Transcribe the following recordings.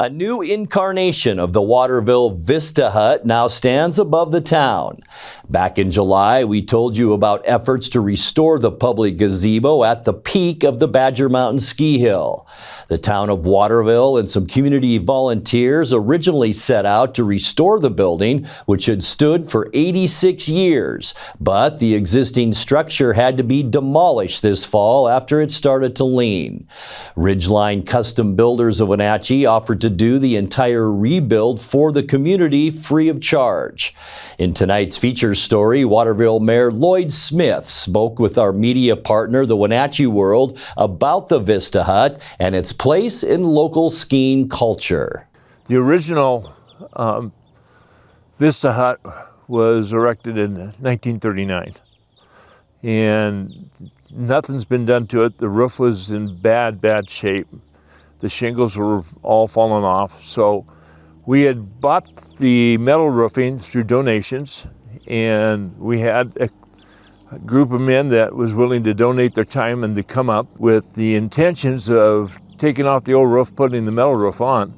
A new incarnation of the Waterville Vista Hut now stands above the town. Back in July, we told you about efforts to restore the public gazebo at the peak of the Badger Mountain ski hill. The town of Waterville and some community volunteers originally set out to restore the building, which had stood for 86 years. But the existing structure had to be demolished this fall after it started to lean. Ridgeline Custom Builders of Wenatchee offered to do the entire rebuild for the community free of charge. In tonight's feature story, Waterville Mayor Lloyd Smith spoke with our media partner, the Wenatchee World, about the Vista Hut and its place in local skiing culture. The original Vista Hut was erected in 1939, and nothing's been done to it. The roof was in bad shape. The shingles were all falling off. So we had bought the metal roofing through donations, and we had a group of men that was willing to donate their time and to come up with the intentions of taking off the old roof, putting the metal roof on.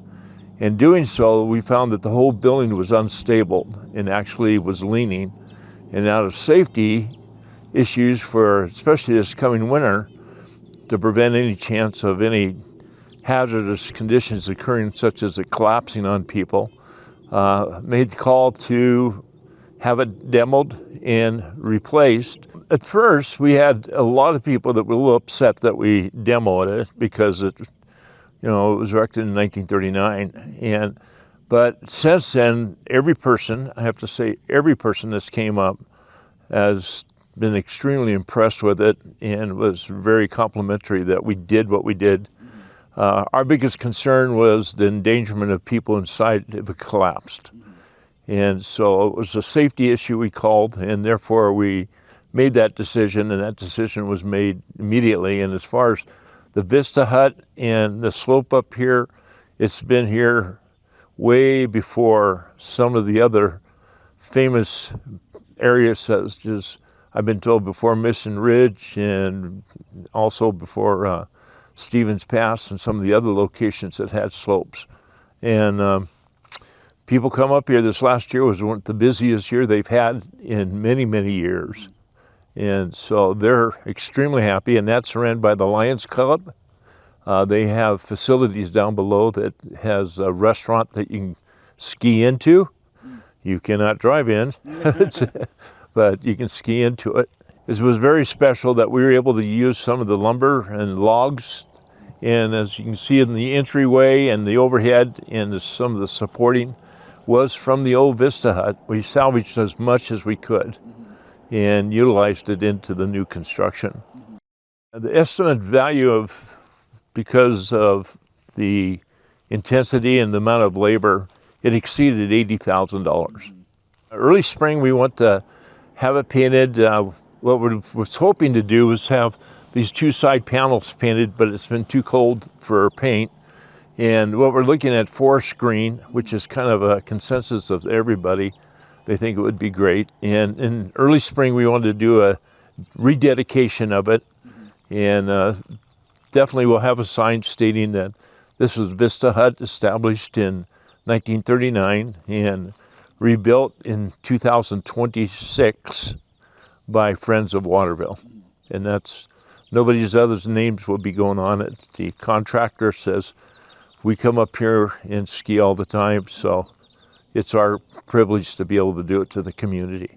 In doing so, we found that the whole building was unstable and actually was leaning. And out of safety issues for especially this coming winter, to prevent any chance of any hazardous conditions occurring, such as it collapsing on people, made the call to have it demoed and replaced. At first, we had a lot of people that were a little upset that we demoed it because it was erected in 1939. But since then, every person, I have to say, every person that's came up has been extremely impressed with it and was very complimentary that we did what we did. Our biggest concern was the endangerment of people inside if it collapsed. And so it was a safety issue we called, and therefore we made that decision, and that decision was made immediately. And as far as the Vista Hut and the slope up here, it's been here way before some of the other famous areas, such as I've been told before Mission Ridge, and also before Stevens Pass and some of the other locations that had slopes. And people come up here. This last year was the busiest year they've had in many years. And so they're extremely happy, and that's ran by the Lions Club. They have facilities down below that has a restaurant that you can ski into. You cannot drive in, but you can ski into it. It was very special that we were able to use some of the lumber and logs. And as you can see in the entryway and the overhead and some of the supporting was from the old Vista Hut. We salvaged as much as we could and utilized it into the new construction. The estimate value because of the intensity and the amount of labor, it exceeded $80,000. Early spring, we want to have it painted. What we was hoping to do was have these two side panels painted, but it's been too cold for paint. And what we're looking at forest green, which is kind of a consensus of everybody. They think it would be great. And in early spring, we wanted to do a rededication of it. And definitely we'll have a sign stating that this was Vista Hut, established in 1939 and rebuilt in 2026 by Friends of Waterville. And that's nobody's other's names will be going on it. The contractor says, we come up here and ski all the time, so it's our privilege to be able to do it to the community.